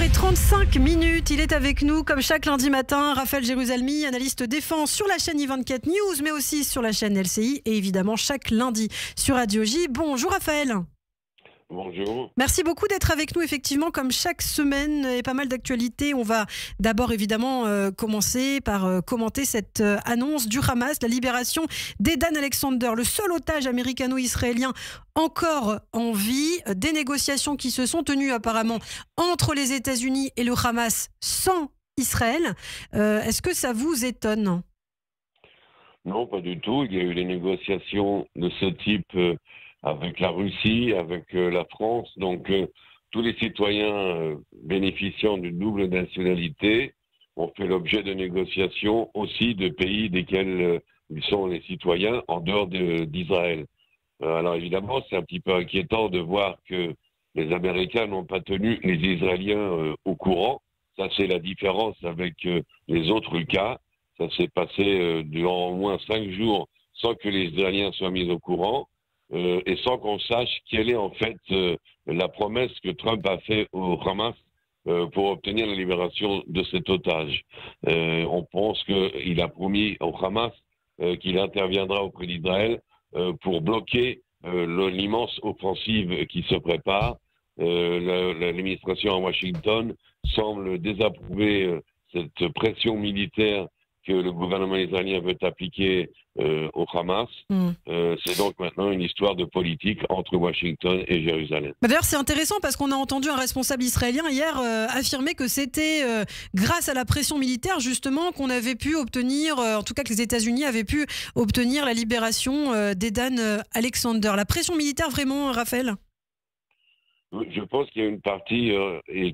6h35, il est avec nous comme chaque lundi matin. Raphaël Jérusalemi, analyste défense sur la chaîne i24 News, mais aussi sur la chaîne LCI et évidemment chaque lundi sur Radio J. Bonjour Raphaël. Bonjour. Merci beaucoup d'être avec nous, effectivement, comme chaque semaine, et pas mal d'actualités. On va d'abord évidemment commencer par commenter cette annonce du Hamas, la libération d'Edan Alexander, le seul otage américano-israélien encore en vie. Des négociations qui se sont tenues apparemment entre les États-Unis et le Hamas sans Israël. Est-ce que ça vous étonne ? Non, pas du tout. Il y a eu des négociations de ce type avec la Russie, avec la France. Donc, tous les citoyens bénéficiant d'une double nationalité ont fait l'objet de négociations aussi de pays desquels ils sont les citoyens en dehors d'Israël. Alors évidemment, c'est un petit peu inquiétant de voir que les Américains n'ont pas tenu les Israéliens au courant. Ça, c'est la différence avec les autres cas. Ça s'est passé durant au moins 5 jours sans que les Israéliens soient mis au courant. Et sans qu'on sache quelle est en fait la promesse que Trump a fait au Hamas pour obtenir la libération de cet otage. On pense qu'il a promis au Hamas qu'il interviendra auprès d'Israël pour bloquer l'immense offensive qui se prépare. L'administration à Washington semble désapprouver cette pression militaire que le gouvernement israélien veut appliquer au Hamas. C'est donc maintenant une histoire de politique entre Washington et Jérusalem. D'ailleurs, c'est intéressant parce qu'on a entendu un responsable israélien hier affirmer que c'était grâce à la pression militaire justement qu'on avait pu obtenir, en tout cas que les États-Unis avaient pu obtenir la libération d'Edan Alexander. La pression militaire vraiment, Raphaël ? Je pense qu'il y a une partie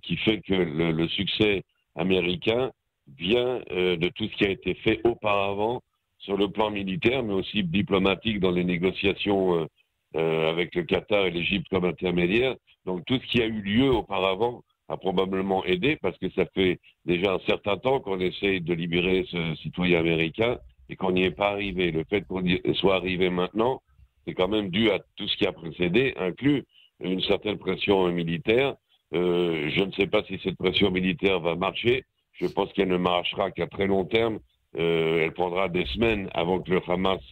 qui fait que le succès américain vient de tout ce qui a été fait auparavant sur le plan militaire, mais aussi diplomatique dans les négociations avec le Qatar et l'Égypte comme intermédiaire. Donc tout ce qui a eu lieu auparavant a probablement aidé, parce que ça fait déjà un certain temps qu'on essaye de libérer ce citoyen américain et qu'on n'y est pas arrivé. Le fait qu'on y soit arrivé maintenant, c'est quand même dû à tout ce qui a précédé, inclus une certaine pression militaire. Je ne sais pas si cette pression militaire va marcher. Je pense qu'elle ne marchera qu'à très long terme. Elle prendra des semaines avant que le Hamas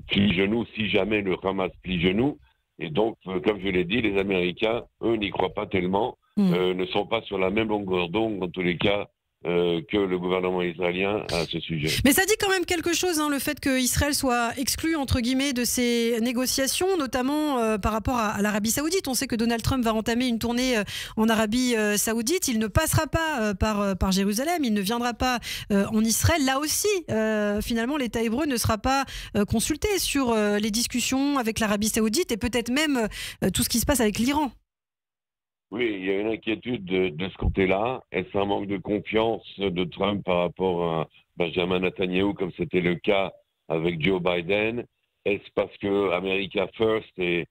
plie genou, si jamais le Hamas plie genou. Et donc, comme je l'ai dit, les Américains, eux, n'y croient pas tellement, ne sont pas sur la même longueur d'onde, en tous les cas, que le gouvernement israélien à ce sujet. Mais ça dit quand même quelque chose, le fait qu'Israël soit exclu, entre guillemets, de ces négociations, notamment par rapport à l'Arabie Saoudite. On sait que Donald Trump va entamer une tournée en Arabie Saoudite. Il ne passera pas par Jérusalem, il ne viendra pas en Israël. Là aussi, finalement, l'État hébreu ne sera pas consulté sur les discussions avec l'Arabie Saoudite et peut-être même tout ce qui se passe avec l'Iran. Oui, il y a une inquiétude de ce côté-là. Est-ce un manque de confiance de Trump par rapport à Benjamin Netanyahu, comme c'était le cas avec Joe Biden? Est-ce parce que America First et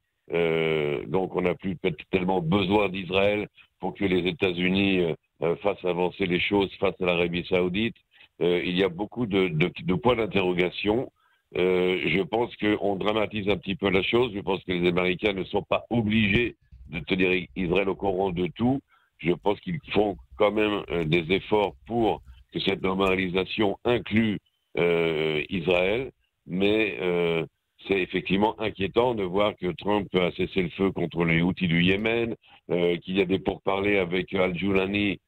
donc on n'a plus tellement besoin d'Israël pour que les États-Unis fassent avancer les choses face à l'Arabie Saoudite? Il y a beaucoup de points d'interrogation. Je pense qu'on dramatise un petit peu la chose. Je pense que les Américains ne sont pas obligés de tenir Israël au courant de tout. Je pense qu'ils font quand même des efforts pour que cette normalisation inclue Israël, mais c'est effectivement inquiétant de voir que Trump a cessé le feu contre les Houthis du Yémen, qu'il y a des pourparlers avec Al-Joulani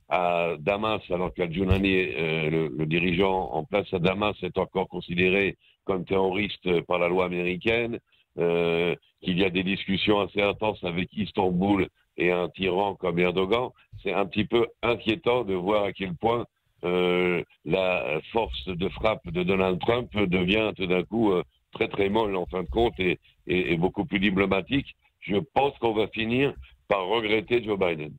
à Damas, alors qu'Al-Joulani, le dirigeant en place à Damas, est encore considéré comme terroriste par la loi américaine. Qu'il y a des discussions assez intenses avec Istanbul et un tyran comme Erdogan. C'est un petit peu inquiétant de voir à quel point la force de frappe de Donald Trump devient tout d'un coup très très molle en fin de compte et beaucoup plus diplomatique. Je pense qu'on va finir par regretter Joe Biden.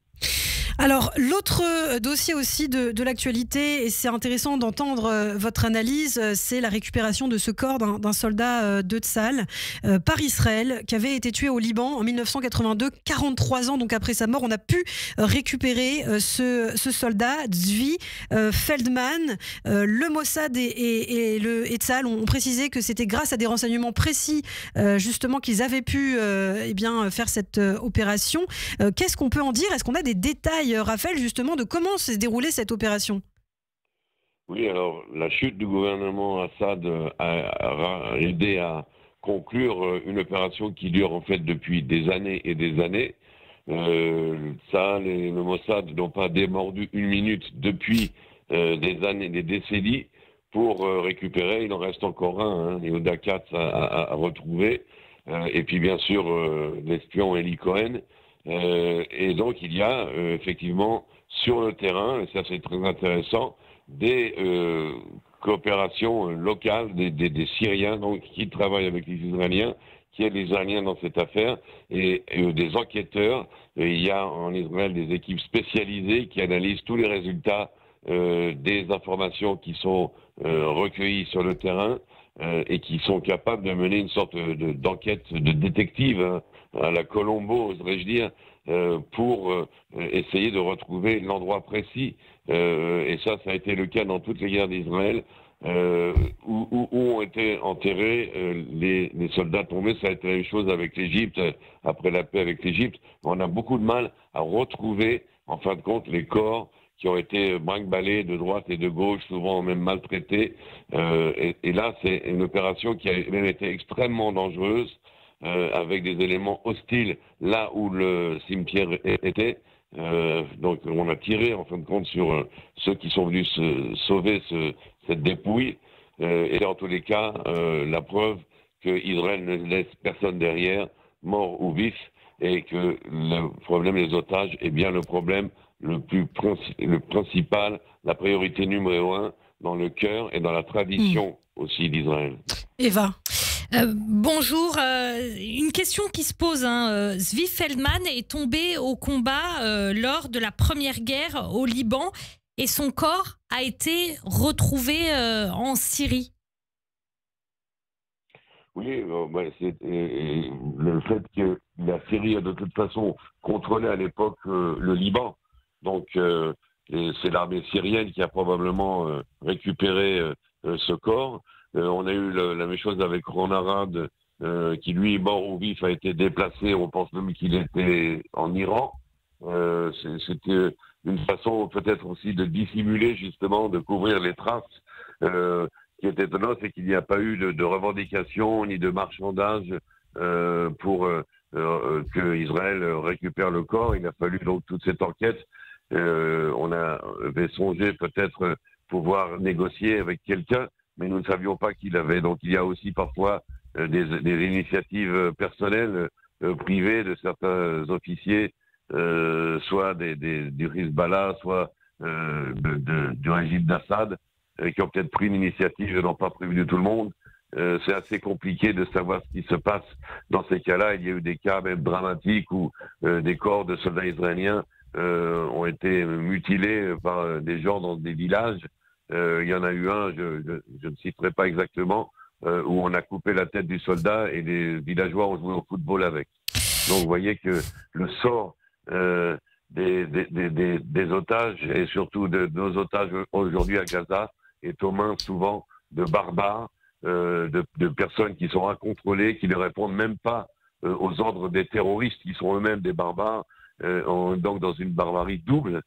Alors, l'autre dossier aussi de l'actualité, et c'est intéressant d'entendre votre analyse, c'est la récupération de ce corps d'un soldat de Tzahal par Israël, qui avait été tué au Liban en 1982, 43 ans donc après sa mort. On a pu récupérer ce soldat, Zvi Feldman. Le Mossad et Tzahal ont précisé que c'était grâce à des renseignements précis, justement, qu'ils avaient pu faire cette opération. Qu'est-ce qu'on peut en dire? Est-ce qu'on a des détails, Raphaël, justement, de comment s'est déroulée cette opération? Oui, alors la chute du gouvernement Assad a aidé à conclure une opération qui dure en fait depuis des années et des années. Ça, le Mossad n'ont pas démordu une minute depuis des années, des décennies pour récupérer. Il en reste encore un, Yehuda Katz à retrouver. Et puis bien sûr l'espion Eli Cohen. Et donc il y a effectivement sur le terrain, et ça c'est très intéressant, des coopérations locales des Syriens donc, qui travaillent avec les Israéliens, qui aident les Israéliens dans cette affaire, et des enquêteurs. Et il y a en Israël des équipes spécialisées qui analysent tous les résultats des informations qui sont recueillies sur le terrain et qui sont capables de mener une sorte d'enquête de détective à la Colombo, oserais-je dire, pour essayer de retrouver l'endroit précis. Et ça a été le cas dans toutes les guerres d'Israël, où ont été enterrés les soldats tombés. Ça a été la même chose avec l'Égypte, après la paix avec l'Égypte. On a beaucoup de mal à retrouver, en fin de compte, les corps qui ont été brinque-ballés de droite et de gauche, souvent même maltraités. Et là, c'est une opération qui a même été extrêmement dangereuse, avec des éléments hostiles là où le cimetière était. Donc on a tiré en fin de compte sur ceux qui sont venus sauver cette dépouille. Et en tous les cas, la preuve qu'Israël ne laisse personne derrière, mort ou vif, et que le problème des otages est bien le problème le principal, la priorité numéro 1 dans le cœur et dans la tradition aussi d'Israël. Eva. Bonjour, une question qui se pose. Zvi Feldman est tombé au combat lors de la première guerre au Liban et son corps a été retrouvé en Syrie. Oui, c'est le fait que la Syrie a de toute façon contrôlé à l'époque le Liban. Donc c'est l'armée syrienne qui a probablement récupéré ce corps. On a eu la même chose avec Ron Arad, qui lui, mort ou vif, a été déplacé. On pense même qu'il était en Iran. C'était une façon peut-être aussi de dissimuler, justement, de couvrir les traces. Qui est étonnant, c'est qu'il n'y a pas eu de revendication ni de marchandage pour que Israël récupère le corps. Il a fallu donc toute cette enquête. On avait songé peut-être pouvoir négocier avec quelqu'un, mais nous ne savions pas qu'il avait. Donc il y a aussi parfois des initiatives personnelles, privées de certains officiers, soit du Hezbollah, soit du régime d'Assad, qui ont peut-être pris une initiative et n'ont pas prévenu tout le monde. C'est assez compliqué de savoir ce qui se passe dans ces cas-là. Il y a eu des cas même dramatiques où des corps de soldats israéliens ont été mutilés par des gens dans des villages. Il y en a eu un, je ne citerai pas exactement, où on a coupé la tête du soldat et les villageois ont joué au football avec. Donc vous voyez que le sort des otages, et surtout de nos otages aujourd'hui à Gaza, est aux mains souvent de barbares, de personnes qui sont incontrôlées, qui ne répondent même pas aux ordres des terroristes, qui sont eux-mêmes des barbares, donc dans une barbarie double,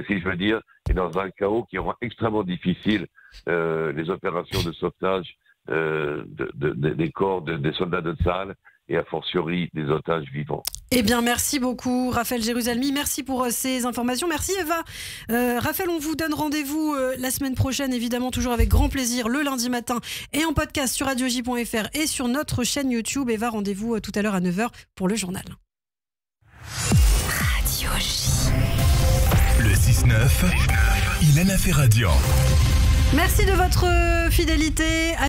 si je veux dire, et dans un chaos qui rend extrêmement difficile les opérations de sauvetage des corps des soldats de Tzahal et a fortiori des otages vivants. Eh bien, merci beaucoup, Raphaël Jérusalemi. Merci pour ces informations. Merci, Eva. Raphaël, on vous donne rendez-vous la semaine prochaine, évidemment, toujours avec grand plaisir, le lundi matin et en podcast sur radioj.fr et sur notre chaîne YouTube. Eva, rendez-vous tout à l'heure à 9h pour le journal. Radio J. Le 6-9, Ilana Ferradian. Merci de votre fidélité.